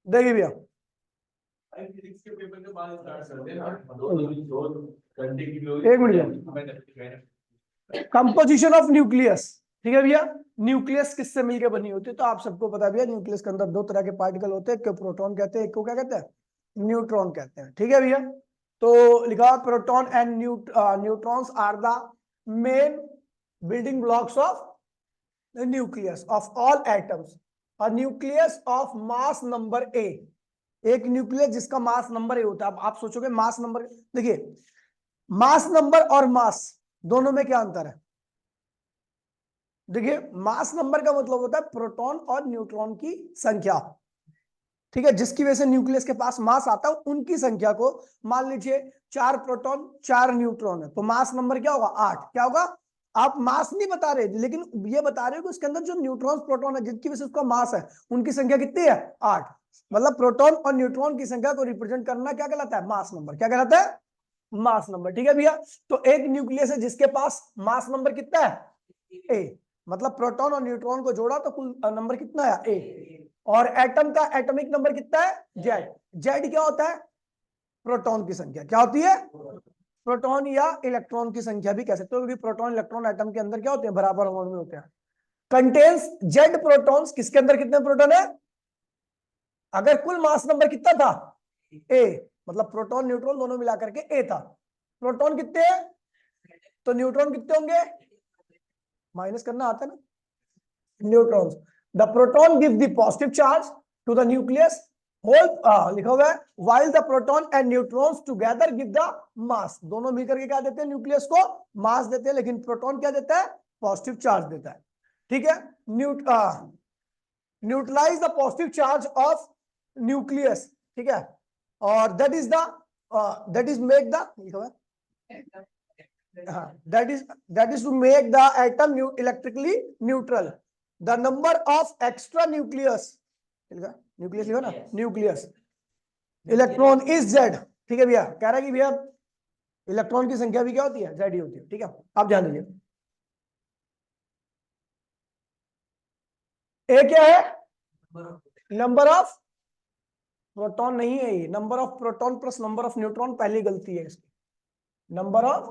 देखिए भैया, एक मिनट, कंपोजिशन ऑफ न्यूक्लियस। ठीक है भैया, न्यूक्लियस किससे मिलकर बनी होती है? तो आप सबको पता है भैया, न्यूक्लियस के अंदर दो तरह के पार्टिकल होते हैं, एक को प्रोटॉन कहते हैं, एक को क्या कहते हैं, न्यूट्रॉन कहते हैं। ठीक है भैया, तो लिखा proton and neutrons are the main building blocks of the nucleus of all atoms. A nucleus of mass number A, एक न्यूक्लियस जिसका मास नंबर ए होता है। अब आप सोचोगे मास नंबर, देखिए मास नंबर और मास दोनों में क्या अंतर है? देखिए मास नंबर का मतलब होता है प्रोटॉन और न्यूट्रॉन की संख्या। ठीक है, जिसकी वजह से न्यूक्लियस के पास मास आता है उनकी संख्या को, मान लीजिए 4 प्रोटॉन 4 न्यूट्रॉन है, तो मास नंबर क्या होगा? 8। क्या होगा? आप मास नहीं बता रहे, लेकिन ये बता रहे हो कि उसके अंदर जो न्यूट्रॉन प्रोटॉन है जिनकी वजह से उसका मास है, उनकी संख्या कितनी है? 8। मतलब प्रोटॉन और न्यूट्रॉन की संख्या को रिप्रेजेंट करना क्या कहलाता है? Mass number. क्या कहलाता है? Mass number. ठीक है भैया, तो एक न्यूक्लियस है जिसके पास मास नंबर कितना है? ए। मतलब प्रोटॉन और न्यूट्रॉन को जोड़ा तो कुल नंबर कितना है? ए। और एटम का एटॉमिक नंबर कितना है? जेड। जेड क्या होता है? प्रोटॉन की संख्या। क्या होती है? प्रोटॉन या इलेक्ट्रॉन की संख्या भी कह सकते हो, क्योंकि प्रोटॉन इलेक्ट्रॉन एटम के अंदर क्या होते हैं? बराबर अमाउंट में होते हैं। कंटेन्स जेड प्रोटॉन्स, किसके अंदर कितने प्रोटॉन है? अगर कुल मास नंबर कितना था? ए, मतलब प्रोटॉन न्यूट्रॉन दोनों मिलाकर के ए था। प्रोटॉन कितने हैं? तो न्यूट्रॉन कितने होंगे? माइनस करना आता है ना, neutrons. The proton give the positive charge to the nucleus whole, लिखा हुआ है while the proton and neutrons together give the mass। दोनों मिलकर के क्या देते हैं? न्यूक्लियस को मास देते हैं, लेकिन प्रोटॉन क्या देता है? पॉजिटिव चार्ज देता है। ठीक है, neutralize the positive charge of nucleus. ठीक है, और दैट इज मेक द, लिखा हुआ है, that is to make the atom electrically neutral। the number of extra nucleus, nucleus लिखो ना, न्यूक्लियस इलेक्ट्रॉन इज जेड। ठीक है भैया, कह रहा है कि भैया इलेक्ट्रॉन की संख्या भी क्या होती है? जेड ही होती है। ठीक है, आप ध्यान दीजिए, ए क्या है? नंबर ऑफ प्रोटॉन नहीं है ये, number of proton plus number of neutron, पहली गलती है इसकी। Number of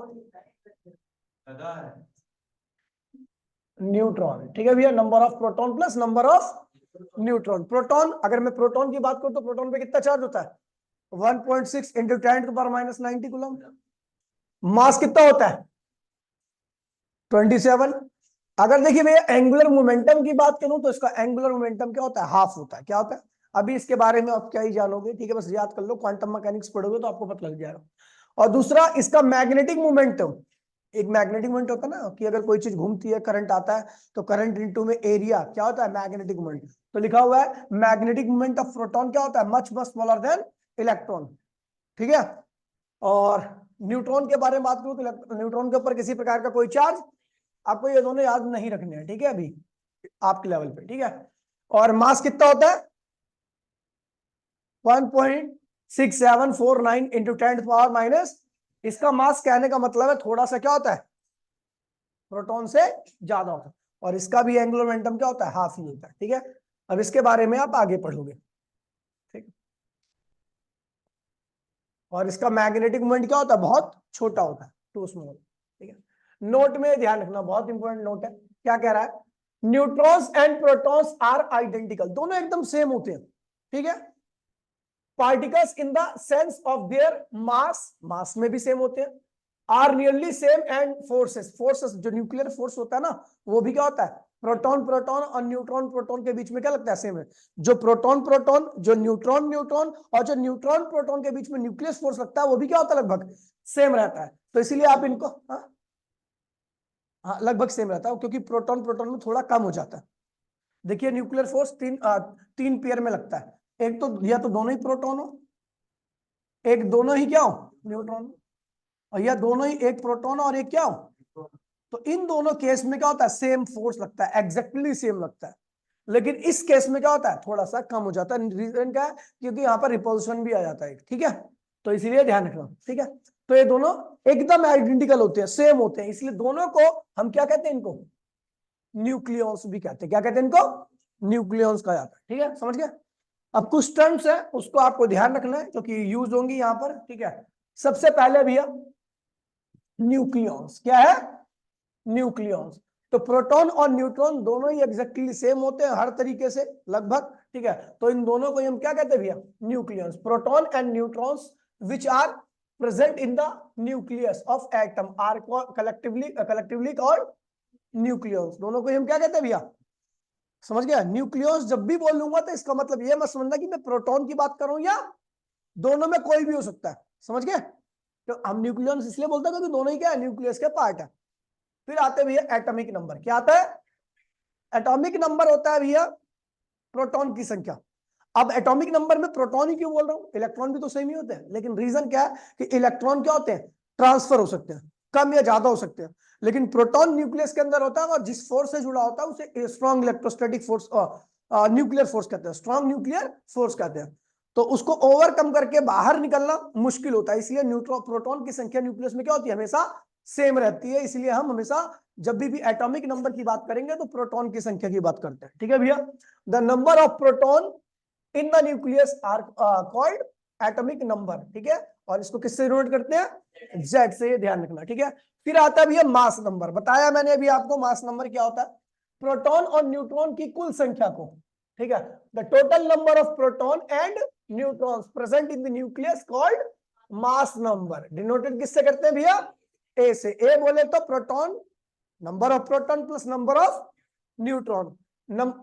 neutron. ठीक है भैया, number of proton plus number of neutron. Proton, अगर मैं प्रोटॉन की बात करूं तो प्रोटॉन पे कितना चार्ज होता है? 1.6 इंटू 10⁻90 कूलम। मास कितना होता है? 27। अगर देखिए भैया एंगुलर मोमेंटम की बात करूं तो इसका एंगुलर मोमेंटम क्या होता है? हाफ होता है। क्या होता है? अभी इसके बारे में आप क्या ही जानोगे, ठीक है, बस याद कर लो, क्वांटम मैकेनिक्स पढ़ोगे तो आपको पता लग जाएगा। और दूसरा इसका मैग्नेटिक मोमेंटम, एक मैग्नेटिक मोमेंट होता है ना कि अगर कोई चीज घूमती है, करंट आता है, तो करंट इनटू में एरिया क्या होता है? Magnetic moment. तो लिखा हुआ है मैग्नेटिक मोमेंट ऑफ प्रोटॉन क्या होता है? Much much smaller than electron. ठीक है, और न्यूट्रॉन के बारे में बात करूं तो न्यूट्रॉन के ऊपर किसी प्रकार का कोई चार्ज, आपको ये दोनों याद नहीं रखने हैं। ठीक है, अभी आपके लेवल पे। ठीक है, और मास कितना होता है? 1.6749 इंटू 10⁻⁻। इसका मास कहने का मतलब है थोड़ा सा क्या होता है? प्रोटॉन से ज्यादा होता है। और इसका भी एंगुलर मोमेंटम क्या होता है? हाफ ही होता है। ठीक है, अब इसके बारे में आप आगे पढ़ोगे। ठीक, और इसका मैग्नेटिक मोमेंट क्या होता है? बहुत छोटा होता है, टू स्मॉल। ठीक है, नोट में ध्यान रखना, बहुत इंपॉर्टेंट नोट है। क्या कह रहा है? Neutrons and protons are identical, दोनों एकदम सेम होते हैं। ठीक है, particles in the sense of their mass, mass में भी सेम होते हैं, are nearly same, and forces, forces जो न्यूक्लियर फोर्स होता है ना, वो भी क्या होता है? प्रोटॉन प्रोटॉन और न्यूट्रॉन प्रोटॉन के बीच में क्या लगता है? सेम है। जो प्रोटॉन प्रोटॉन, जो न्यूट्रॉन न्यूट्रॉन, और जो न्यूट्रॉन प्रोटॉन के बीच में न्यूक्लियस फोर्स लगता है, वो भी क्या होता है? लगभग सेम रहता है। तो इसीलिए आप इनको, हाँ लगभग सेम रहता है, क्योंकि प्रोटॉन प्रोटॉन में थोड़ा कम हो जाता है। देखिए न्यूक्लियर फोर्स तीन पेयर में लगता है, एक तो या तो दोनों ही प्रोटॉन हो, एक दोनों ही क्या हो? न्यूट्रॉन, और या दोनों ही एक प्रोटॉन और एक क्या हो? तो इन दोनों केस में क्या होता है? सेम फोर्स लगता है, एग्जैक्टली सेम लगता है। लेकिन इस केस में क्या होता है? थोड़ा सा कम हो जाता है। रीजन क्या है? क्योंकि यहाँ पर रिपल्शन भी आ जाता है। ठीक है, तो इसीलिए ध्यान रखना। ठीक है, तो ये दोनों एकदम आइडेंटिकल होते हैं, सेम होते हैं, इसलिए दोनों को हम क्या कहते हैं? इनको न्यूक्लियॉन्स भी कहते हैं। क्या कहते हैं इनको? न्यूक्लियॉन्स कहा जाता है। ठीक है, समझ गया? अब कुछ टर्म्स है उसको आपको ध्यान रखना है क्योंकि यूज होंगी यहां पर, ठीक है। सबसे पहले भैया न्यूक्लियॉन्स, क्या है? न्यूक्लियॉन्स। तो प्रोटॉन और न्यूट्रॉन दोनों ही एग्जैक्टली सेम होते हैं हर तरीके से लगभग, ठीक है। तो इन दोनों को हम क्या कहते हैं भैया? Nucleons. Proton and neutrons which are present in the nucleus of atom are collectively called nucleons. दोनों को हम क्या कहते हैं भैया? समझ गया? न्यूक्लियस जब भी बोलूंगा तो इसका मतलब ये मत समझना कि मैं प्रोटॉन की बात करूं या दोनों में कोई भी हो सकता है, समझ गए? तो हम न्यूक्लियस इसलिए बोलते हैं क्योंकि दोनों ही क्या है? न्यूक्लियस के पार्ट है। फिर आते हैं भैया एटॉमिक नंबर। क्या आता है? एटॉमिक नंबर होता है भैया प्रोटॉन की संख्या। अब एटॉमिक नंबर में प्रोटॉन ही क्यों बोल रहा हूं? इलेक्ट्रॉन भी तो सेम ही होते हैं, लेकिन रीजन क्या है कि इलेक्ट्रॉन क्या होते हैं? ट्रांसफर हो सकते हैं, कम या ज्यादा हो सकते हैं, लेकिन प्रोटॉन न्यूक्लियस के अंदर होता है और जिस फोर्स से जुड़ा होता है उसे strong electrostatic force, nuclear force कहते हैं, स्ट्रॉन्ग न्यूक्लियर फोर्स कहते हैं। तो उसको ओवरकम करके बाहर निकलना मुश्किल होता है, इसलिए न्यूट्रॉन प्रोटॉन की संख्या न्यूक्लियस में क्या होती है? हमेशा सेम रहती है। इसलिए हम हमेशा जब भी एटॉमिक नंबर की बात करेंगे तो प्रोटॉन की संख्या की बात करते हैं, ठीक है भैया। The number of proton in the nucleus are called atomic number, ठीक है। और इसको किससे डिनोट करते हैं? जेड से, ये ध्यान रखना, ठीक है। फिर आता है भैया मास नंबर। बताया मैंने अभी आपको मास नंबर क्या होता है? प्रोटॉन और न्यूट्रॉन की कुल संख्या को, ठीक है, the total number of proton and neutrons present in the nucleus called mass number. Denoted किससे करते हैं भैया? ए से। ए बोले तो proton, number of proton plus number of neutron.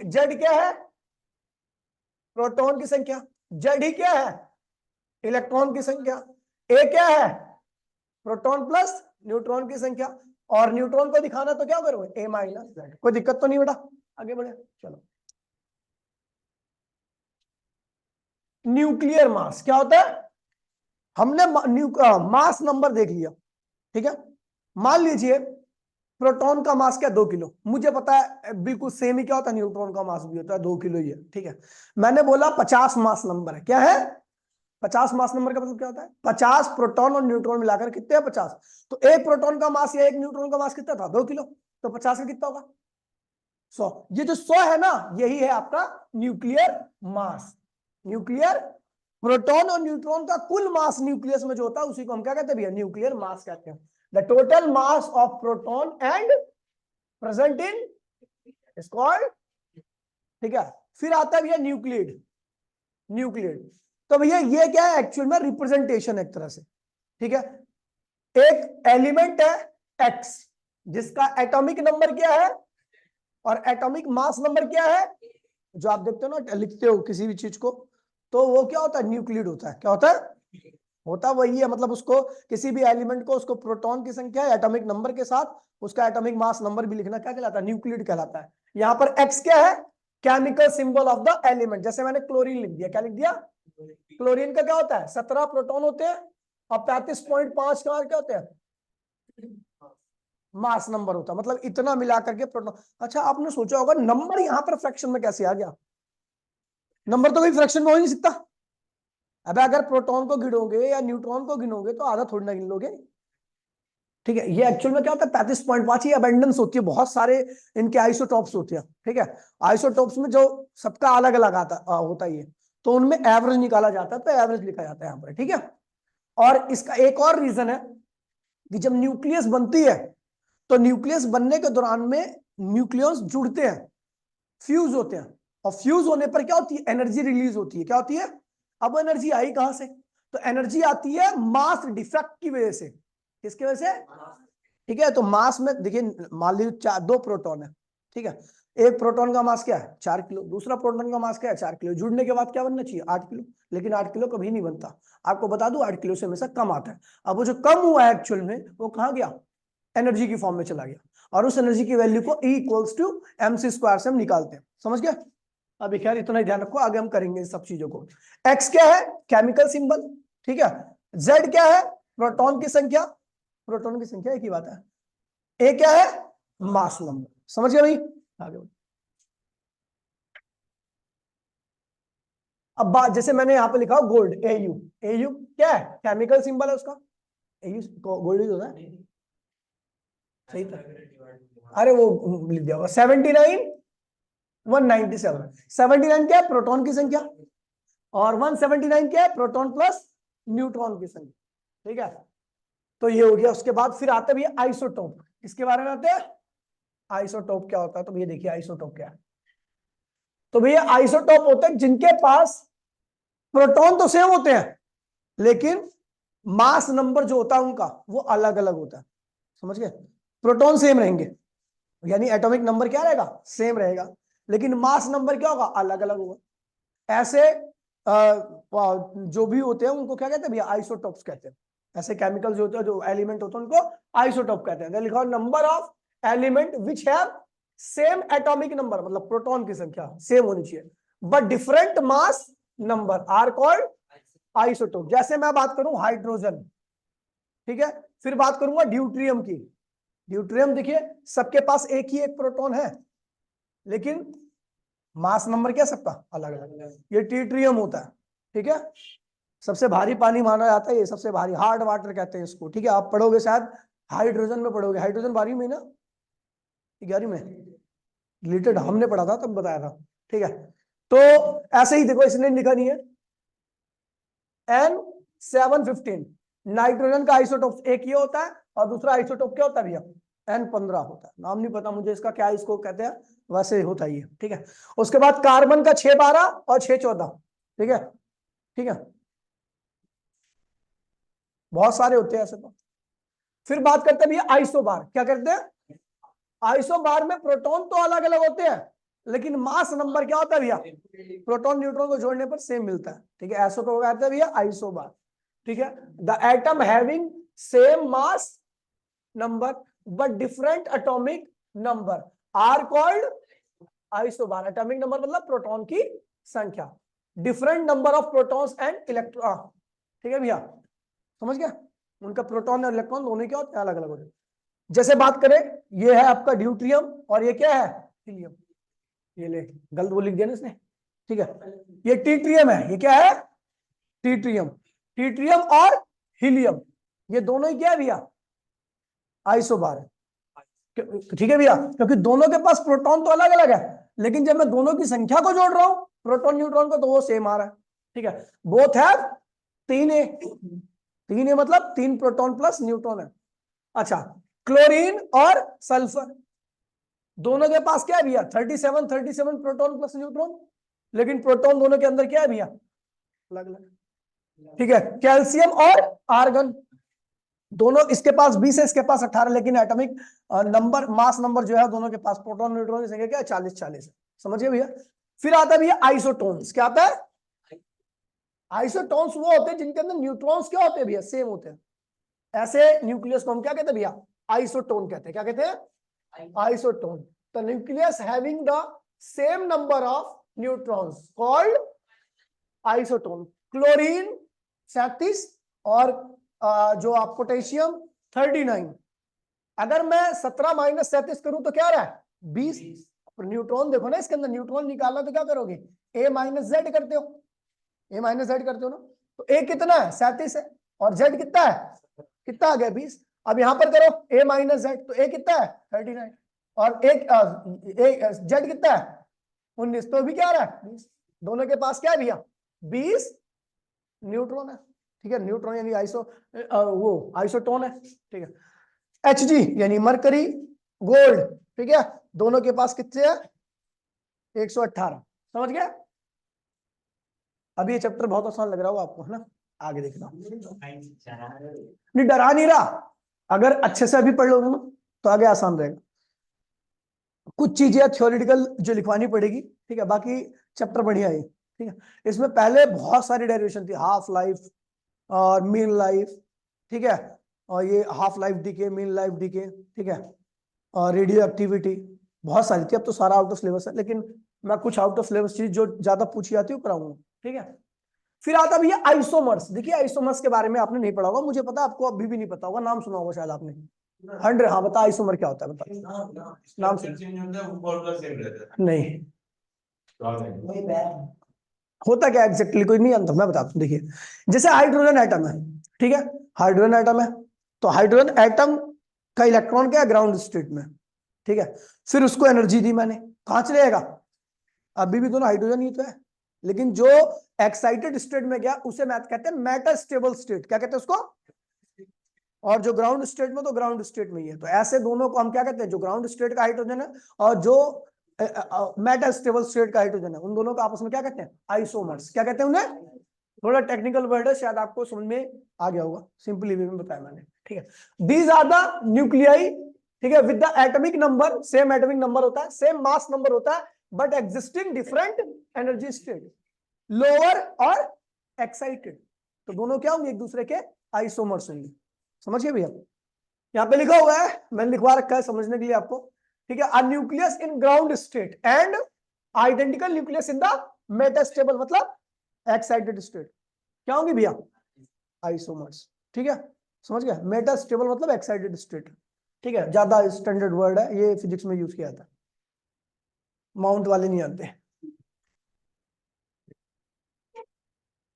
Z क्या है? प्रोटॉन की संख्या। जेड ही क्या है? इलेक्ट्रॉन की संख्या। ए क्या है? प्रोटॉन प्लस न्यूट्रॉन की संख्या। और न्यूट्रॉन को दिखाना तो क्या करोगे? ए माइनस जेड। कोई दिक्कत तो नहीं बेटा? आगे बढ़े, चलो। न्यूक्लियर मास क्या होता है? हमने मास नंबर देख लिया, ठीक है। मान लीजिए प्रोटॉन का मास क्या? 2 किलो। मुझे पता है बिल्कुल सेम ही क्या होता है, न्यूट्रॉन का मास भी होता है 2 किलो ही है, ठीक है। मैंने बोला 50 मास नंबर है। क्या है? 50 मास नंबर का मतलब क्या होता है? 50 प्रोटॉन और न्यूट्रॉन मिलाकर कितने हैं? 50। तो एक प्रोटॉन का मास या एक न्यूट्रॉन का मास कितना था? 2 किलो। तो 50 का कितना होगा? 100। ये जो 100 है ना, यही है आपका न्यूक्लियर मास। न्यूक्लियर प्रोटॉन और न्यूट्रॉन का कुल मास न्यूक्लियस में जो होता है उसी को हम क्या कहते हैं भैया? न्यूक्लियर मास कहते हैं। The total mass of proton and present in is called, ठीक है। फिर आता है भैया न्यूक्लियड। न्यूक्लियड तो भैया ये क्या है? एक्चुअल में रिप्रेजेंटेशन एक तरह से, ठीक है। एक एलिमेंट है एक्स जिसका एटॉमिक नंबर क्या है और एटॉमिक मास नंबर क्या है, जो आप देखते हो ना, लिखते हो किसी भी चीज को, तो वो क्या होता है? न्यूक्लियड होता है। क्या होता है? होता वही है, मतलब उसको किसी भी एलिमेंट को उसको प्रोटॉन की संख्या एटॉमिक नंबर के साथ उसका एटॉमिक मास नंबर भी लिखना क्या कहलाता है? न्यूक्लियड कहलाता है। यहाँ पर एक्स क्या है? Chemical symbol of the element. जैसे मैंने क्लोरीन लिख दिया, क्या लिख दिया? क्लोरीन का क्या होता है? 17 प्रोटॉन होते हैं और 35.5 का क्या होते हैं? मास नंबर होता है। मतलब इतना मिलाकर के प्रोटॉन। अच्छा, आपने सोचा होगा नंबर यहाँ पर फ्रैक्शन में कैसे आ गया? नंबर तो कोई फ्रैक्शन में हो नहीं सकता। अब अगर प्रोटॉन को गिनोगे या न्यूट्रॉन को गिनोगे तो आधा थोड़ी ना गिन लोगे, ठीक है। ये एक्चुअल में क्या होता है? 35.5 ही अबेंडेंस होती है, बहुत सारे इनके आइसोटॉप्स होते हैं, ठीक है। आइसोटॉप्स में जो सबका अलग अलग आता होता है ये, तो उनमें एवरेज निकाला जाता है, तो एवरेज लिखा जाता है यहाँ पर, ठीक है। और इसका एक और रीजन है कि जब न्यूक्लियस बनती है तो न्यूक्लियस बनने के दौरान में न्यूक्लियस जुड़ते हैं, फ्यूज होते हैं, और फ्यूज होने पर क्या होती है? एनर्जी रिलीज होती है। क्या होती है? अब एनर्जी आई कहां से? तो एनर्जी आती है मास डिफेक्ट की वजह से। किसकी वजह से? ठीक है। तो मास में देखिए, मान लीजिए 2 प्रोटॉन है, ठीक है। एक प्रोटॉन का मास क्या है? 4 किलो। दूसरा प्रोटॉन का मास क्या है? 4 किलो। जुड़ने के बाद क्या बनना चाहिए? 8 किलो। लेकिन 8 किलो कभी नहीं बनता। आपको बता दूं 8 किलो से हमेशा कम आता है। अब वो जो कम हुआ है एक्चुअल में वो कहां गया? एनर्जी की फॉर्म में चला गया। और उस एनर्जी की वैल्यू को E इक्वल्स टू mc² से हम निकालते हैं। समझ गए? अभी खैर इतना ही ध्यान रखो, आगे हम करेंगे इस सब चीजों को। एक्स क्या है? केमिकल सिंबल, ठीक है। जेड क्या है? प्रोटॉन की संख्या। प्रोटॉन की संख्या एक ही बात है। ए क्या है? Mass number. समझ गए भाई? आगे बढ़ो। अब बात, जैसे मैंने यहां पे लिखा गोल्ड, AU। AU क्या है? केमिकल सिंबल है उसका। AU गोल्ड यूज होता है, सही था। अरे वो लिख दिया होगा 79 197। 79 क्या है? प्रोटॉन की संख्या। और 179 क्या है, प्रोटॉन प्लस न्यूट्रॉन की संख्या। ठीक है, तो ये हो गया। उसके बाद फिर आते भैया आइसोटोप। इसके बारे में आते हैं, आइसोटोप क्या होता है। तो भैया देखिए आइसोटोप क्या है। तो भैया आइसोटोप होते हैं जिनके पास प्रोटॉन तो सेम होते हैं, लेकिन मास नंबर जो होता है उनका वो अलग अलग होता है। समझ गए, प्रोटॉन सेम रहेंगे, यानी एटॉमिक नंबर क्या रहेगा, सेम रहेगा, लेकिन मास नंबर क्या होगा, अलग अलग होगा। ऐसे जो भी होते हैं उनको क्या कहते हैं भैया, आइसोटोप्स कहते हैं। ऐसे केमिकल जो होते हैं, जो एलिमेंट होते हैं, उनको आइसोटोप कहते हैं। लिखा number of element which have same atomic number, मतलब प्रोटॉन की संख्या सेम होनी चाहिए, but different mass number are called isotope. जैसे मैं बात करूं हाइड्रोजन, ठीक है, फिर बात करूंगा ड्यूट्रियम की। ड्यूट्रियम देखिए सबके पास एक ही एक प्रोटॉन है, लेकिन मास नंबर क्या सबका अलग अलग। ये ट्रिटियम होता है, ठीक है, सबसे भारी पानी माना जाता है, ये सबसे भारी, हार्ड वाटर कहते हैं इसको। ठीक है, आप पढ़ोगे शायद हाइड्रोजन में पढ़ोगे, हाइड्रोजन 12वीं में ना 11वीं में रिलेटेड हमने पढ़ा था, तब बताया था। ठीक है, तो ऐसे ही देखो, इसने लिखा नहीं है N715, नाइट्रोजन का आइसोटोप एक ही होता है, और दूसरा आइसोटोप क्या होता है भैया, N15 होता है। नाम नहीं पता मुझे इसका, क्या इसको कहते हैं, वैसे होता ही है। ठीक है, उसके बाद कार्बन का 612 और 614। ठीक है, ठीक है, बहुत सारे होते हैं ऐसे तो। फिर बात करते हैं भैया आइसोबार। क्या करते हैं, आइसोबार में प्रोटॉन तो अलग अलग होते हैं, लेकिन मास नंबर क्या होता है भैया, प्रोटॉन न्यूट्रॉन को जोड़ने पर सेम मिलता है। ठीक है, ऐसो को कहते हैं भैया आइसोबार। ठीक है, the atom having same mass number but different atomic number are called isobar. Atomic number मतलब प्रोटॉन की संख्या, different number of protons and electron. ठीक है भैया, समझ गया, उनका प्रोटॉन और इलेक्ट्रॉन दोनों क्या होते हैं, अलग अलग होते हैं। जैसे बात करें, ये है आपका ड्यूट्रियम और ये क्या है, हीलियम। ये ले गलत वो लिख दिया ना इसने। ठीक है, ये ट्रिटियम है, ये क्या है, ट्रिटियम। ट्रिटियम और हीलियम ये दोनों ही क्या है भैया, आइसोबार है। ठीक है भैया, क्योंकि दोनों के पास प्रोटॉन तो अलग अलग है, लेकिन जब मैं दोनों की संख्या को जोड़ रहा हूं प्रोटॉन न्यूट्रॉन को, तो वो सेम आ रहा है। ठीक है, बोथ है 3A। 3A मतलब 3 प्रोटॉन प्लस न्यूट्रॉन है। अच्छा, क्लोरीन और सल्फर दोनों के पास क्या है भैया, 37 प्रोटॉन प्लस न्यूट्रॉन, लेकिन प्रोटॉन दोनों के अंदर क्या है भैया, अलग अलग। ठीक है, कैल्शियम और आर्गन दोनों, इसके पास 20 है, इसके पास 18, लेकिन एटॉमिक नंबर, मास नंबर जो है दोनों के पास, प्रोटॉन न्यूट्रॉन की संख्या क्या है, 40 है। समझ गए भैया। फिर आता है भैया आइसोटोन्स। क्या आता है, आइसोटोन्स वो होते हैं जिनके अंदर न्यूट्रॉन्स क्या होते हैं भैया, सेम होते हैं। ऐसे न्यूक्लियस को हम क्या कहते हैं भैया, आइसोटोन कहते हैं। क्या कहते हैं, isotone. The nucleus having the same number of neutrons called isotone. Chlorine 37 और जो आप पोटेशियम 39। अगर मैं 17 माइनस 37 करूं तो क्या आ रहा है, 20। न्यूट्रॉन देखो ना, इसके अंदर न्यूट्रॉन निकालना तो क्या करोगे, ए माइनस जेड करते हो, ए माइनस जेड करते हो ना। तो ए कितना है, 37 है, और जेड कितना है, कितना आ गया, 20। अब यहां पर करो ए माइनस जेड, तो ए कितना है, 39, और एक जेड कितना है, 19, तो भी क्या आ रहा है, 20। दोनों के पास क्या है भैया, 20 न्यूट्रॉन है। ठीक है, न्यूट्रॉन यानी वो आइसोटोन है। ठीक है, Hg यानी मरकरी, गोल्ड। ठीक है, दोनों के पास कितने हैं, 118। समझ गया। अभी ये चैप्टर बहुत आसान लग रहा होगा आपको, है ना, आगे देखना। नहीं, डरा नहीं रहा, अगर अच्छे से अभी पढ़ लोगे ना तो आगे आसान रहेगा। कुछ चीजें थ्योरेटिकल जो लिखवानी पड़ेगी, ठीक है, बाकी चैप्टर बढ़िया है। ठीक है, इसमें पहले बहुत सारी डेरिवेशन थी, हाफ लाइफ और मीन लाइफ। ठीक है, और ये half life decay, mean life decay, ठीक है, और रेडियो एक्टिविटी, बहुत सारी थी। अब तो सारा आउट ऑफ सिलेबस है, लेकिन मैं कुछ आउट ऑफ सिलेबस चीज जो ज्यादा पूछी जाती है वो कराऊंगा। ठीक है, फिर आता भैया आइसोमर्स। देखिए आइसोमर्स के बारे में आपने नहीं पढ़ा होगा, मुझे पता आपको अभी भी नहीं पता होगा, नाम सुना होगा शायद आपने। 100, हाँ बता, आइसोमर क्या होता है बता, नाम सुना नहीं, होता क्या एग्जैक्टली कोई नहीं जानता, मैं बताता हूँ। देखिए जैसे हाइड्रोजन एटम है, ठीक है, हाइड्रोजन एटम है, तो हाइड्रोजन एटम का इलेक्ट्रॉन क्या है, ग्राउंड स्टेट में। ठीक है, फिर उसको एनर्जी दी मैंने, कहां चले जाएगा, अभी भी दोनों हाइड्रोजन ही तो है, लेकिन जो एक्साइटेड स्टेट में गया उसे मैथ कहते हैं मेटास्टेबल स्टेट। क्या कहते हैं उसको? और जो ग्राउंड स्टेट में, तो ग्राउंड स्टेट में ही है। तो ऐसे दोनों को हम क्या कहते हैं? जो ग्राउंड स्टेट का हाइड्रोजन है और जो मेटास्टेबल स्टेट का हाइड्रोजन है, उन दोनों को आपस में क्या कहते हैं? आइसोमर्स। क्या कहते हैं उन्हें? थोड़ा टेक्निकल वर्ड है, शायद आपको समझ में आ गया होगा, सिंपली वे में बताया मैंने। ठीक है, दीज आर द न्यूक्लियाई, ठीक है, with the atomic number, same atomic number होता है, सेम मास नंबर होता है, but existing different energy state, lower और एक्साइटेड। तो दोनों क्या होंगे? एक दूसरे के आइसोमर्स होंगे। समझ गए भैया? यहाँ पे लिखा हुआ है, मैंने लिखवा रखा है समझने के लिए आपको। ठीक है, a nucleus in ground state and identical nucleus in the metastable, मतलब एक्साइटेड स्टेट, क्या होंगे भैया? आइसोमर्स। ठीक है, समझ गया? मेटास्टेबल मतलब एक्साइटेड स्टेट। ठीक है, ज्यादा स्टैंडर्ड वर्ड है, ये फिजिक्स में यूज किया था, माउंट वाले नहीं आते।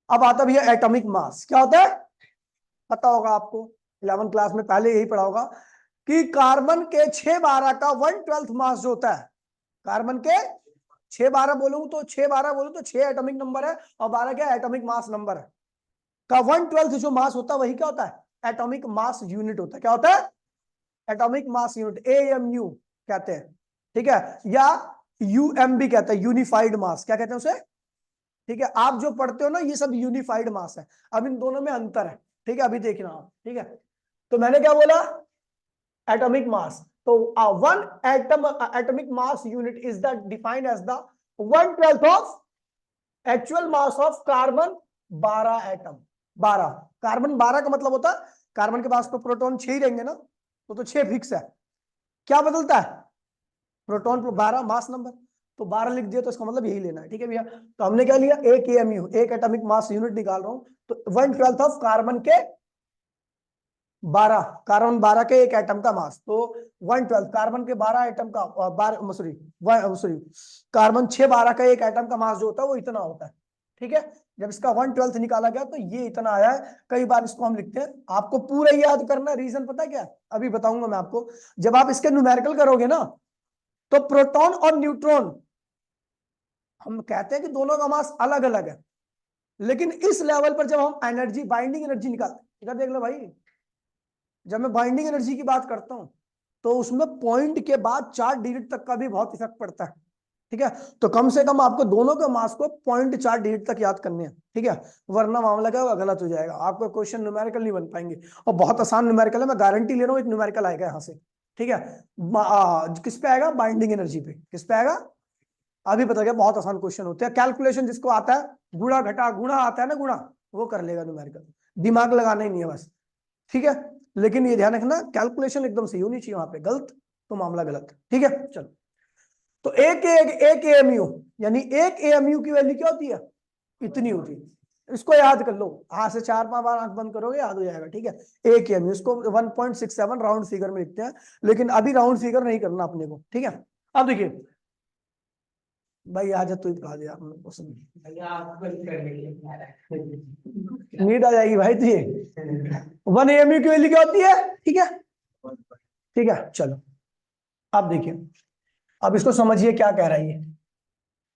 अब आता भैया एटॉमिक मास। क्या होता है? पता होगा आपको, 11th क्लास में पहले यही पढ़ा होगा कि कार्बन के 612 का 1/12 मास जो होता है, कार्बन के 612 बोलूं तो 6 एटॉमिक नंबर है, और 12 क्या एटॉमिक मास नंबर है, का 1/12 जो मास होता है वही क्या होता है? एटॉमिक मास यूनिट होता है। क्या होता है? एटॉमिक मास यूनिट, AMU कहते हैं। ठीक है, या UM भी कहते हैं, यूनिफाइड मास। क्या कहते हैं उसे? ठीक है, आप जो पढ़ते हो ना ये सब यूनिफाइड मास है, अब इन दोनों में अंतर है। ठीक है, अभी देखना आप। ठीक है, तो मैंने क्या बोला? Atomic mass. तो one atom atomic mass unit is the defined as the 1/12 of actual mass of carbon 12 एटम। 12 कार्बन 12 का मतलब होता है कार्बन के पास तो प्रोटॉन 6 ही रहेंगे ना, तो 6 फिक्स है। क्या बदलता है? प्रोटॉन पर 12 मास नंबर, तो 12 लिख दिया तो इसका मतलब यही लेना है। ठीक है भैया, तो हमने क्या लिया? एक AMU, एक एटॉमिक मास यूनिट निकाल रहा हूं, तो 1/12 ऑफ कार्बन के 12, कार्बन 12 के एक एटम का मास, तो 1/12 कार्बन के 12 एटम का, सॉरी कार्बन 612 का एक एटम का मास जो होता है वो इतना होता है। ठीक है, जब इसका 1/12 निकाला गया तो ये इतना आया है। कई बार इसको हम लिखते हैं, आपको पूरा याद करना, रीजन पता है क्या? अभी बताऊंगा मैं आपको। जब आप इसके न्यूमेरिकल करोगे ना, तो प्रोटॉन और न्यूट्रॉन, हम कहते हैं कि दोनों का मास अलग अलग है, लेकिन इस लेवल पर जब हम एनर्जी, बाइंडिंग एनर्जी निकालते हैं, इधर देख लो भाई, जब मैं बाइंडिंग एनर्जी की बात करता हूं तो उसमें पॉइंट के बाद 4 डिजिट तक का भी बहुत इफेक्ट पड़ता है। ठीक है, तो कम से कम आपको दोनों के मास को 0.4 डिजिट तक याद करने हैं। ठीक है, वरना मामला क्या होगा? गलत हो जाएगा, आपको क्वेश्चन न्यूमेरिकल नहीं बन पाएंगे। और बहुत आसान न्यूमेरिकल है, मैं गारंटी ले रहा हूँ एक न्यूमेरिकल आएगा यहाँ से। ठीक है, किस पे आएगा? बाइंडिंग एनर्जी पे। किस पे आएगा? अभी पता गया, बहुत आसान क्वेश्चन होते हैं। कैलकुलेशन जिसको आता है, गुणा घटा गुणा आता है ना, गुणा, वो कर लेगा न्यूमेरिकल, दिमाग लगाना ही नहीं है बस। ठीक है, लेकिन ये ध्यान रखना कैलकुलेशन एकदम सही होनी चाहिए, वहां पे गलत तो मामला गलत। ठीक है, चलो, तो एक AMU, यानी एक AMU की वैल्यू क्या होती है? इतनी होती है। इसको याद कर लो, हाथ से 4-5 बार आंख बंद करोगे याद हो जाएगा। ठीक है, एक AMU, इसको 1.67 राउंड फिगर में लिखते हैं, लेकिन अभी राउंड फिगर नहीं करना अपने को। ठीक है, अब देखिए भाई, आज तू ही पढ़ा दिया आपने नीड आ जाएगी भाई तुझे। 1 AMU की वैल्यू क्या होती है? ठीक है, ठीक है, चलो अब देखिए, अब इसको समझिए क्या कह रहा है ये।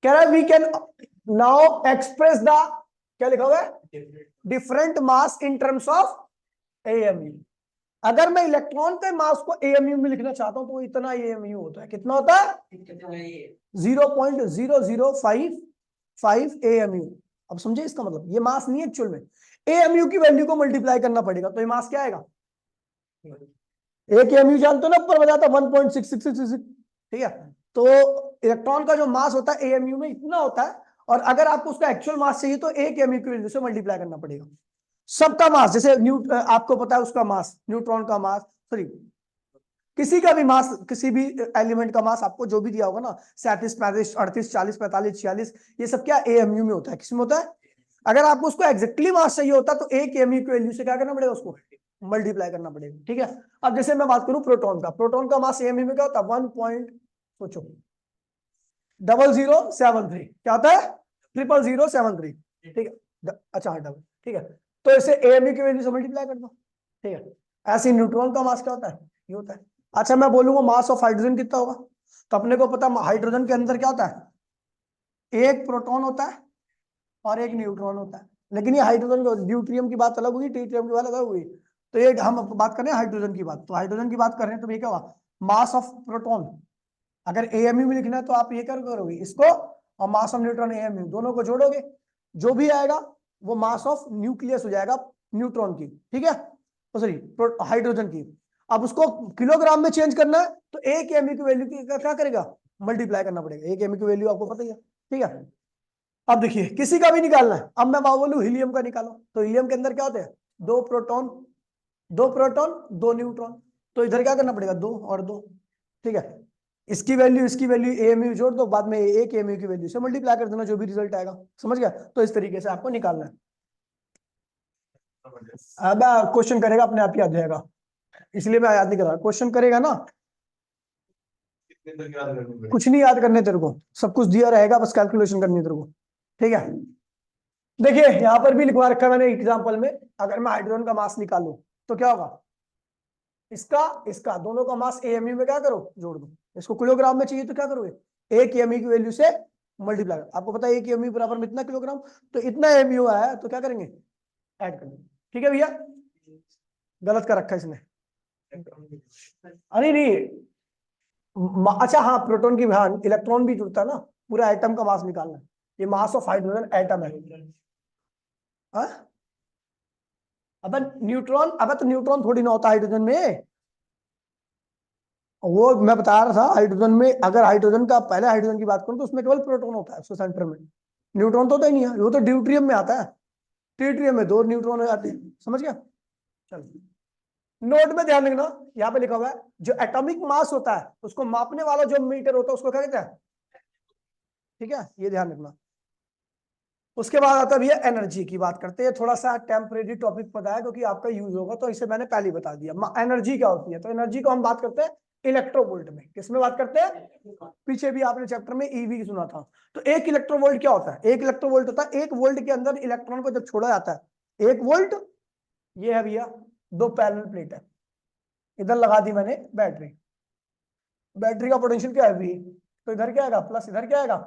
कह रहा है we can now express the, क्या लिखा हुआ है? Different mass in terms of AMU। अगर मैं इलेक्ट्रॉन के मास को AMU में लिखना चाहता हूं तो इतना AMU होता है। कितना होता है? 0.0055 AMU। अब समझे इसका मतलब? ये मास नहीं है एक्चुअल में, AMU की वैल्यू को मल्टीप्लाई करना पड़ेगा, तो ये मास क्या आएगा? एक AMU जानते हो ना, ऊपर बताता 1.6666। ठीक है, तो इलेक्ट्रॉन का जो मास होता है AMU में इतना होता है, और अगर आपको उसका एक्चुअल मास चाहिए तो एक AMU की वैल्यू से मल्टीप्लाई करना पड़ेगा। सबका मास, जैसे आपको पता है उसका मास, न्यूट्रॉन का मास, सॉरी किसी का भी मास, किसी भी एलिमेंट का मास आपको जो भी दिया होगा ना, 37, 35, 38, 40, 45, 46, ये सब क्या AMU में होता है? किसमें होता है? अगर आपको उसको एग्जैक्टली मास चाहिए होता तो एक AMU की वैल्यू से क्या करना पड़ेगा? उसको मल्टीप्लाई करना पड़ेगा। ठीक है, अब जैसे मैं बात करूं प्रोटॉन का, प्रोटॉन का मास AMU में क्या होता है? 1.0073। क्या होता है? 00073। ठीक है, अच्छा हाँ, डबल। ठीक है, तो इसे AMU की वैल्यू से मल्टीप्लाई कर दो। ठीक है, ऐसे न्यूट्रॉन का मास क्या होता है? ये होता है। अच्छा, मैं बोलूंगा मास ऑफ हाइड्रोजन कितना होगा, तो अपने को पता हाइड्रोजन के अंदर क्या होता है? एक प्रोटॉन होता है और एक न्यूट्रॉन होता है। लेकिन ये हाइड्रोजन, ड्यूट्रियम की बात अलग हुई, ट्रिटियम की बात अलग हुई। तो ये हम बात कर रहे हैं हाइड्रोजन की बात, तो हाइड्रोजन की बात कर रहे हैं तो ये क्या हुआ, मास ऑफ प्रोटॉन। अगर एएमयू में लिखना है तो आप ये कर करोगे इसको, और मास ऑफ न्यूट्रॉन एएमयू दोनों को जोड़ोगे, जो भी आएगा वो मास ऑफ न्यूक्लियस हो जाएगा न्यूट्रॉन की, ठीक है, तो सॉरी हाइड्रोजन की। अब उसको किलोग्राम में चेंज करना है तो एक एमयू की वैल्यू की क्या करेगा, मल्टीप्लाई करना पड़ेगा। एक एमयू की वैल्यू आपको पता ही है, ठीक है। अब देखिए किसी का भी निकालना है, अब मैं बोलूं हीलियम का निकालो, तो हीलियम के अंदर क्या होते हैं, दो प्रोटॉन, दो न्यूट्रॉन। तो इधर क्या करना पड़ेगा, दो और दो, ठीक है। इसकी वैल्यू एएमयू जोड़ दो, बाद में एक एएमयू की वैल्यू से मल्टीप्लाई कर देना, जो भी रिजल्ट आएगा, समझ गया। तो इस तरीके से आपको निकालना है। अब क्वेश्चन करेगा अपने आप ही आ जाएगा, इसलिए मैं याद नहीं कर रहा, क्वेश्चन करेगा ना, कुछ नहीं याद करने तेरे को, सब कुछ दिया रहेगा, बस कैलकुलेशन करनी है तेरे को, ठीक है। देखिए यहां पर भी लिखवा रखा है मैंने एग्जांपल में, अगर मैं हाइड्रोजन का मास निकालूं तो क्या होगा, इसका इसका दोनों का मास एएमयू में क्या करो, जोड़ दो। इसको किलोग्राम में चाहिए तो क्या करोगे, एक एएमयू की वैल्यू से मल्टीप्लाई, आपको पता है एक एएमयू बराबर में इतना किलोग्राम, तो इतना एएमयू आया है तो क्या करेंगे, ऐड कर देंगे, ठीक है भैया। गलत कर रखा है इसने, अरे नहीं, अच्छा हाँ प्रोटॉन की, हाँ इलेक्ट्रॉन भी जुड़ता है ना, पूरा एटम का मास निकालना है, ये मास ऑफ हाइड्रोजन एटम है। अब न्यूट्रॉन, अब तो न्यूट्रॉन थोड़ी ना होता हाइड्रोजन में, वो मैं बता रहा था हाइड्रोजन में, अगर हाइड्रोजन का पहले हाइड्रोजन की बात करूं तो उसमें केवल प्रोटॉन होता है उसके सेंटर में, न्यूट्रॉन तो होता ही नहीं है, वो तो ड्यूट्रियम में आता है, ट्रिटियम में दो न्यूट्रॉन हो जाते हैं, समझ गया। चलो नोट में ध्यान रखना, यहाँ पे लिखा हुआ है जो एटॉमिक मास होता है उसको मापने वाला जो मीटर होता है उसको क्या कहते हैं, ठीक है, ये ध्यान रखना। उसके बाद आता है भैया एनर्जी की बात करते हैं, थोड़ा सा टेम्परेरी टॉपिक पता है क्योंकि आपका यूज होगा, तो इसे मैंने पहले ही बता दिया एनर्जी क्या होती है। तो एनर्जी को हम बात करते हैं इलेक्ट्रोवोल्ट में, किसमें बात करते हैं, पीछे भी आपने चैप्टर में ईवी सुना था। तो एक इलेक्ट्रोवोल्ट क्या होता है, एक इलेक्ट्रोवोल्ट होता है एक वोल्ट के अंदर इलेक्ट्रॉन को जब छोड़ा जाता है, एक वोल्ट, ये है भैया दो पैरेलल प्लेट है, इधर लगा दी मैंने बैटरी, बैटरी का पोटेंशियल क्या है वी, तो इधर क्या आएगा प्लस, इधर क्या आएगा,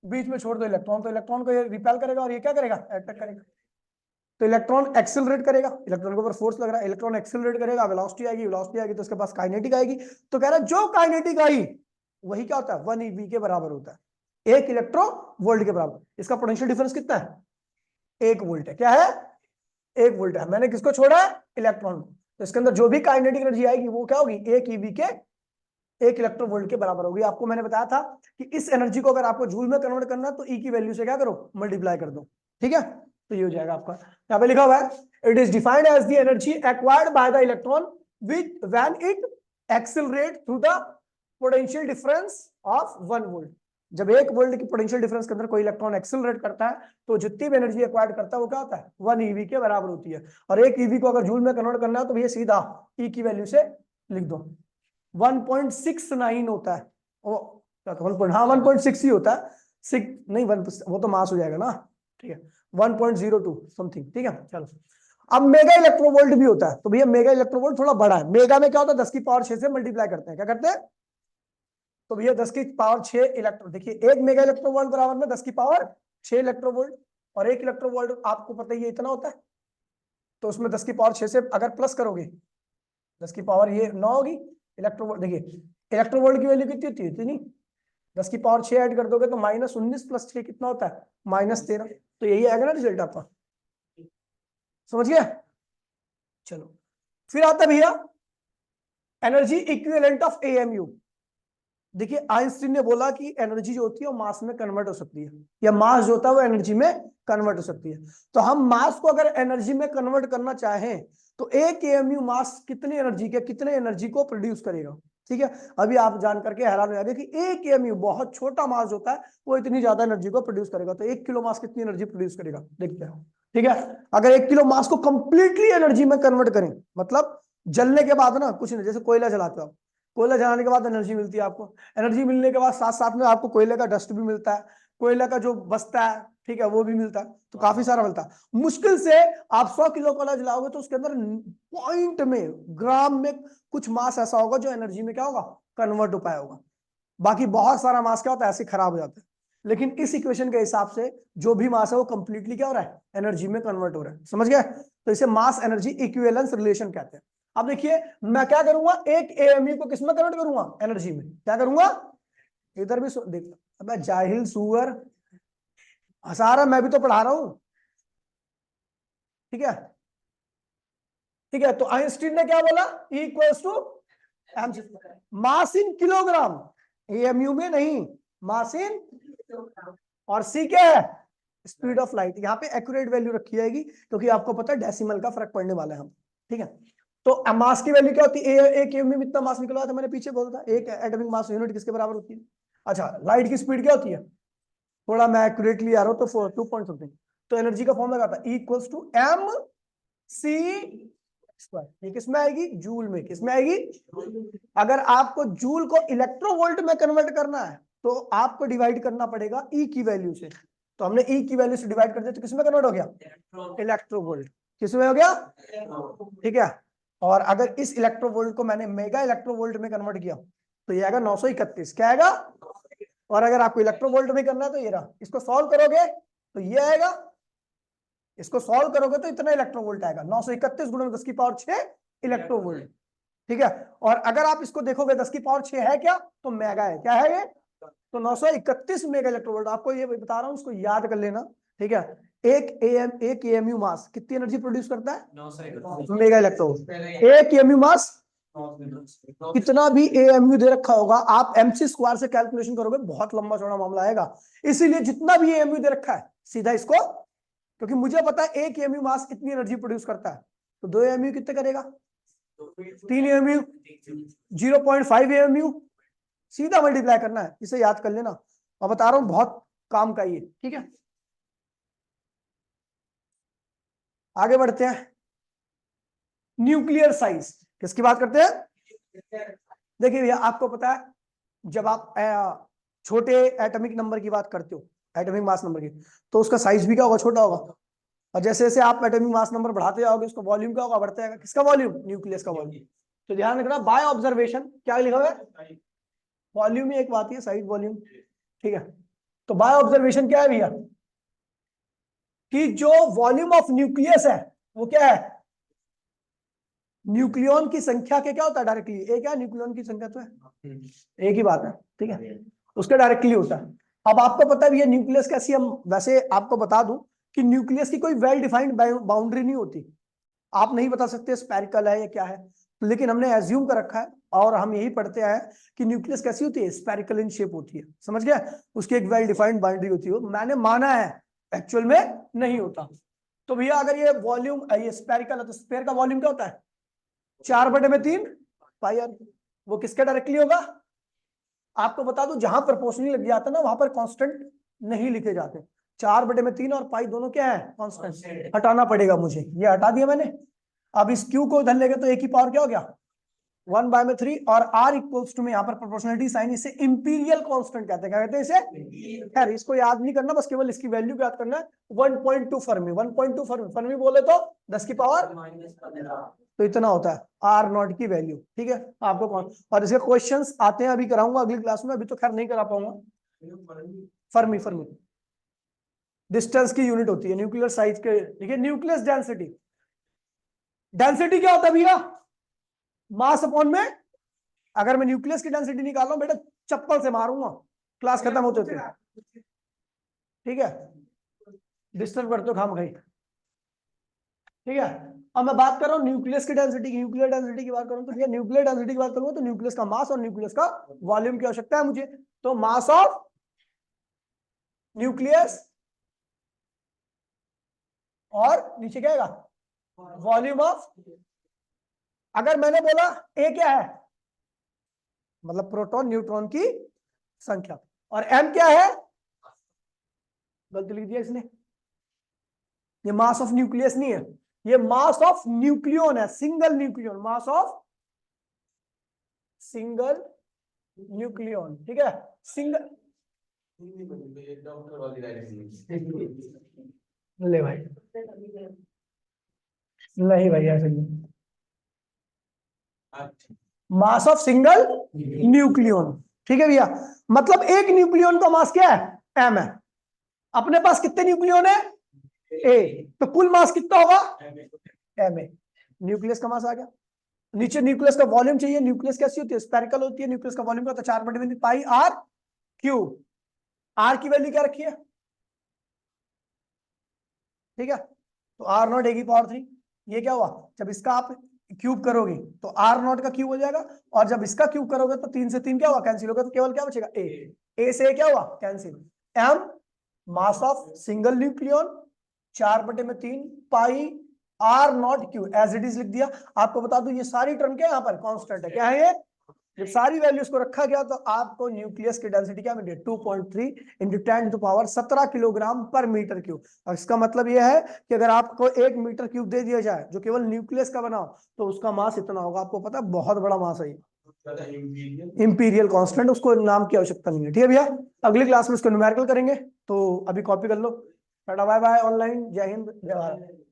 बीच में छोड़ दो इलेक्ट्रॉन, तो इलेक्ट्रॉन को ये रिपेल करेगा और ये क्या करेगा, अटैक करेगा। तो इलेक्ट्रॉन एक्सेलरेट करेगा, इलेक्ट्रॉन के ऊपर फोर्स लग रहा है, इलेक्ट्रॉन एक्सेलरेट करेगा, वेलोसिटी आएगी तो उसके पास काइनेटिक आएगी। तो कह रहा है जो काइनेटिक आई वही क्या होता है, 1 eV के बराबर होता है, एक इलेक्ट्रो वोल्ट के बराबर। इसका पोटेंशियल डिफरेंस कितना है, 1 वोल्ट है, क्या है, 1 वोल्ट है। मैंने किसको छोड़ा है, इलेक्ट्रॉन को, तो इसके अंदर जो भी काइनेटिक एनर्जी आएगी वो क्या होगी, 1 eV के 1 इलेक्ट्रोवोल्ट के बराबर होगी। आपको मैंने बताया था कि इस एनर्जी को अगर आपको जूल में कन्वर्ट करना तो ई की वैल्यू से क्या करो, मल्टीप्लाई कर दो, ठीक है। तो ये हो जाएगा आपका, यहाँ पे लिखा हुआ है it is defined as the energy acquired by the electron with when it accelerate through the potential difference of 1 volt. जब 1 वोल्ट की पोटेंशियल डिफरेंस के अंदर कोई इलेक्ट्रॉन एक्सेलरेट करता है तो जितनी भी एनर्जी एक्वायर्ड करता है वो क्या होता है, 1 ईवी के बराबर होती है। और 1 ईवी को अगर जूल में कन्वर्ट करना है तो ये सीधा ई की वैल्यू से लिख दो, 1.69 होता है वो, हाँ 1.6 ही होता है, 6 नहीं 1, वो तो मास हो जाएगा ना, ठीक है 1.02 समथिंग, ठीक है। चलो अब मेगा इलेक्ट्रोवोल्ट भी होता है, तो भैया मेगा इलेक्ट्रोवोल्ट थोड़ा बड़ा है, मेगा में क्या होता है 10 की पावर 6 से मल्टीप्लाई करते हैं, क्या करते हैं, तो भैया 10 की पावर 6 इलेक्ट्रो, देखिए एक मेगा इलेक्ट्रोवोल्ट बराबर में 10 की पावर 6 इलेक्ट्रोवोल्ट, और एक इलेक्ट्रोवोल्ट आपको पता ही है इतना होता है, तो उसमें 10 की पावर 6 से अगर प्लस करोगे 10 की पावर ये 9 होगी इलेक्ट्रोवोल्ट। देखिए इलेक्ट्रोवोल्ट की वैल्यू कितनी होती है, इतनी, 10 की पावर 6 ऐड कर दोगे तो -19 + 6 कितना होता है, -13, तो यही आएगा ना रिजल्ट आपका, समझ गया। चलो फिर आता है भैया एनर्जी इक्विवेलेंट ऑफ एएमयू। देखिए आइंस्टीन ने बोला कि एनर्जी जो होती है वो मास में कन्वर्ट हो सकती है, या मास जो होता है वो एनर्जी में कन्वर्ट हो सकती है। तो हम मास को अगर एनर्जी में कन्वर्ट करना चाहें तो एक एएमयू मास कितनी एनर्जी के कितने एनर्जी को प्रोड्यूस करेगा, ठीक है। अभी आप जान करके हैरान हो जाएंगे कि एक एएमयू बहुत छोटा मास होता है वो इतनी ज्यादा एनर्जी को प्रोड्यूस करेगा। तो 1 किलो मास कितनी एनर्जी प्रोड्यूस करेगा देखते हैं, ठीक है। अगर 1 किलो मास को कंप्लीटली एनर्जी में कन्वर्ट करें, मतलब जलने के बाद ना कुछ नहीं, जैसे कोयला जलाते हो आप, कोयला जलाने के बाद एनर्जी मिलती है आपको, एनर्जी मिलने के बाद साथ साथ में आपको कोयले का डस्ट भी मिलता है, कोयला का जो बचता है, ठीक है, वो भी मिलता है, तो काफी सारा मिलता है। मुश्किल से आप 100 किलो कोयला जलाओगे तो उसके अंदर पॉइंट में, ग्राम में कुछ मास ऐसा होगा जो एनर्जी में क्या होगा, कन्वर्ट हो पाया होगा। बाकी बहुत सारा मास क्या होता है, ऐसे खराब हो जाता है। लेकिन इस इक्वेशन के हिसाब से जो भी मास है वो कंप्लीटली क्या हो रहा है, एनर्जी में कन्वर्ट हो रहा है। समझ गए? तो इसे मास एनर्जी इक्विवेलेंस रिलेशन कहते हैं। अब देखिए मैं क्या करूंगा, एक एएमयू को किस में कन्वर्ट करूंगा, एनर्जी में। क्या करूंगा, इधर भी देख, अब जाहिल सुअर हंसा रहा, मैं भी तो पढ़ा रहा हूं। ठीक है, ठीक है। तो आइंस्टीन ने क्या बोला, E equals to mc, mass in kilogram, AMU में नहीं, मास इन, और सी क्या है, स्पीड ऑफ लाइट। यहाँ पे एक्यूरेट वैल्यू रखी जाएगी क्योंकि आपको पता है डेसिमल का फर्क पड़ने वाला है हम। ठीक है, तो मास की वैल्यू क्या होती है, एक एएमयू में इतना मास निकला था, मैंने पीछे बोला था, एक एटॉमिक मास यूनिट किसके बराबर होती है। अच्छा, लाइट की स्पीड क्या होती है, थोड़ा मैं एक्यूरेटली आ रहा हूं तो 2 पॉइंट समथिंग। तो एनर्जी का फॉर्म लगाता है E equals to m c square. ये किसमें आएगी, जूल में। किसमें आएगी, अगर आपको जूल को इलेक्ट्रोवोल्ट में कन्वर्ट करना है तो आपको डिवाइड करना पड़ेगा E की वैल्यू से। तो हमने E की वैल्यू से डिवाइड कर दिया तो किसमें कन्वर्ट हो गया, इलेक्ट्रोवोल्ट। किसमें हो गया, ठीक है। और अगर इस इलेक्ट्रोवोल्ट को मैंने मेगा इलेक्ट्रोवोल्ट में कन्वर्ट किया तो ये आएगा 931। क्या आएगा, और अगर आपको इलेक्ट्रोवोल्ट में करना है तो ये रहा, इसको सॉल्व करोगे तो ये आएगा, इसको सॉल्व करोगे तो इतना इलेक्ट्रोवोल्ट आएगा, 931 गुणा 10 की पावर 6 इलेक्ट्रोवोल्ट। ठीक है, और अगर आप इसको देखोगे 10 की पावर 6 है क्या, तो मेगा है। क्या है ये, तो 931 मेगा इलेक्ट्रोवोल्ट। आपको ये बता रहा हूं, इसको याद कर लेना। ठीक है, एक एएमयू मास कितनी एनर्जी प्रोड्यूस करता है, 931 मेगा इलेक्ट्रोवोल्ट। एक एएमयू मास, कितना भी एएमयू दे रखा होगा, आप एमसी स्क्वायर से कैलकुलेशन करोगे, बहुत लंबा चौड़ा मामला आएगा। इसीलिए जितना भी एएमयू दे रखा है सीधा इसको, क्योंकि मुझे पता है एक एएमयू मास इतनी एनर्जी प्रोड्यूस करता है, तो 2 एएमयू कितने करेगा, 3 एएमयू, 0.5 एएमयू, सीधा मल्टीप्लाई करना है। इसे याद कर लेना, मैं बता रहा हूं बहुत काम का ये। ठीक है, आगे बढ़ते हैं। न्यूक्लियर साइज, किसकी बात करते हैं। देखिए भैया, आपको पता है जब आप छोटे एटॉमिक नंबर की बात करते हो, एटॉमिक मास नंबर की, तो उसका साइज भी क्या होगा, छोटा होगा। और जैसे जैसे आप एटॉमिक मास नंबर बढ़ाते जाओगे, उसका वॉल्यूम क्या होगा, बढ़ता जाएगा। किसका वॉल्यूम, न्यूक्लियस का वॉल्यूम। तो ध्यान रखना, बाय ऑब्जर्वेशन क्या लिखा हुआ है, वॉल्यूम ही एक बात है, साइज वॉल्यूम। ठीक है, तो बाय ऑब्जर्वेशन क्या है भैया, कि जो वॉल्यूम ऑफ न्यूक्लियस है वो क्या है, न्यूक्लियन की संख्या के क्या होता है, डायरेक्टली एक है, न्यूक्लियन की संख्या तो है, एक ही बात है। ठीक है, उसका डायरेक्टली होता है। अब आपको पता है ये न्यूक्लियस कैसी, हम वैसे आपको बता दूं कि न्यूक्लियस की कोई वेल डिफाइंड बाउंड्री नहीं होती। आप नहीं बता सकते स्पेरिकल है या क्या है, लेकिन हमने एज्यूम कर रखा है और हम यही पढ़ते आए कि न्यूक्लियस कैसी होती है, स्पेरिकल इन शेप होती है। समझ गया, उसकी एक वेल डिफाइंड बाउंड्री होती है। मैंने माना है, एक्चुअल में नहीं होता। तो भैया अगर ये वॉल्यूम, ये स्पेरिकल है तो स्पेयर का वॉल्यूम क्या होता है, 4/3 पाई आर। वो किसके डायरेक्टली होगा, आपको बता दूं जहां प्रोपोर्शनली लग जाता है ना, वहां पर कांस्टेंट नहीं लिखे जाते। 4/3 और पाई दोनों क्या है, कांस्टेंट। हटाना पड़ेगा मुझे, ये हटा दिया मैंने। अब इस क्यू को इधर लेंगे तो एक ही पावर क्या हो गया, 1/3। और आर इक्वल्स टू में यहाँ पर प्रोपोर्शनलिटी साइन, इसे इंपीरियल कांस्टेंट कहते हैं। क्या कहते हैं इसे, खैर इसको याद नहीं करना, बस केवल इसकी वैल्यू याद करना है। 1.2 फर्मी, 1.2 फर्मी बोले तो 10 की पावर, तो इतना होता है आर नॉट की वैल्यू। ठीक है, आपको कौन, और इसके क्वेश्चंस आते हैं, अभी कराऊंगा अगली क्लास में, अभी तो खैर नहीं करा पाऊंगा। फर्मी, फर्मी डिस्टेंस की यूनिट होती है न्यूक्लियर साइज के। देखिए न्यूक्लियस डेंसिटी, डेंसिटी क्या होता है भैया, मास अपॉन में। अगर मैं न्यूक्लियस की डेंसिटी निकाल रहा हूं बेटा, चप्पल से मारूंगा क्लास खत्म होते थे। ठीक है, डिस्टर्ब करते हो खाम खाई। ठीक है, अब मैं बात कर रहा हूँ न्यूक्लियस की डेंसिटी की। न्यूक्लियर डेंसिटी की बात करूँ तो भैया, न्यूक्लियर डेंसिटी की बात करूंगा तो न्यूक्लियस का मास और न्यूक्लियस का वॉल्यूम की आवश्यकता है मुझे। तो मास ऑफ न्यूक्लियस और नीचे क्या आएगा, वॉल्यूम ऑफ। अगर मैंने बोला ए क्या है, मतलब प्रोटॉन न्यूट्रॉन की संख्या, और एम क्या है, गलत लिख दिया इसने, ये मास ऑफ न्यूक्लियस नहीं है, ये मास ऑफ न्यूक्लियन है, single nucleon, mass of single nucleon. ठीक है, सिंगल, ले भाई, नहीं भाई ऐसे नहीं, मास ऑफ सिंगल न्यूक्लियन। ठीक है भैया, मतलब एक न्यूक्लियन का मास क्या है, m है। अपने पास कितने न्यूक्लियन है? ए। तो कुल मास कितना होगा? m है। न्यूक्लियस का मास आ गया। नीचे न्यूक्लियस का वॉल्यूम चाहिए। न्यूक्लियस कैसी होती है? स्फेरिकल होती है। न्यूक्लियस का वॉल्यूम का तो 4/पाई r क्यूब। r की वैल्यू क्या रखी है? ठीक है, तो r0 a⁴ ये क्या हुआ? जब इसका आप क्यूब करोगे तो r0 का क्यूब हो जाएगा, और जब इसका क्यूब करोगे तो 3 से 3 क्या हुआ? कैंसिल होगा, तो केवल क्या बचेगा? a से क्या हुआ? Cancel. m mass of single nucleon 4/3 pi r0 cube, as it is लिख दिया। आपको बता दूं ये सारी टर्म क्या है यहाँ पर? कांस्टेंट है। क्या है ये? जब सारी वैल्यूज को रखा गया तो आपको न्यूक्लियस की डेंसिटी क्या मिली? 2.3 इंटू 10⁻17 किलोग्राम पर मीटर क्यूब। और इसका मतलब यह है कि अगर आपको 1 मीटर क्यूब दे दिया जाए जो केवल न्यूक्लियस का बना हो, तो उसका मास इतना होगा। आपको पता है बहुत बड़ा मास है, इंपीरियल कांस्टेंट, उसको नाम की आवश्यकता नहीं है। ठीक है भैया, अगली क्लास में इसको न्यूमेरिकल करेंगे। तो अभी कॉपी कर लो। Tata bye bye online. जय हिंद, जय भारत।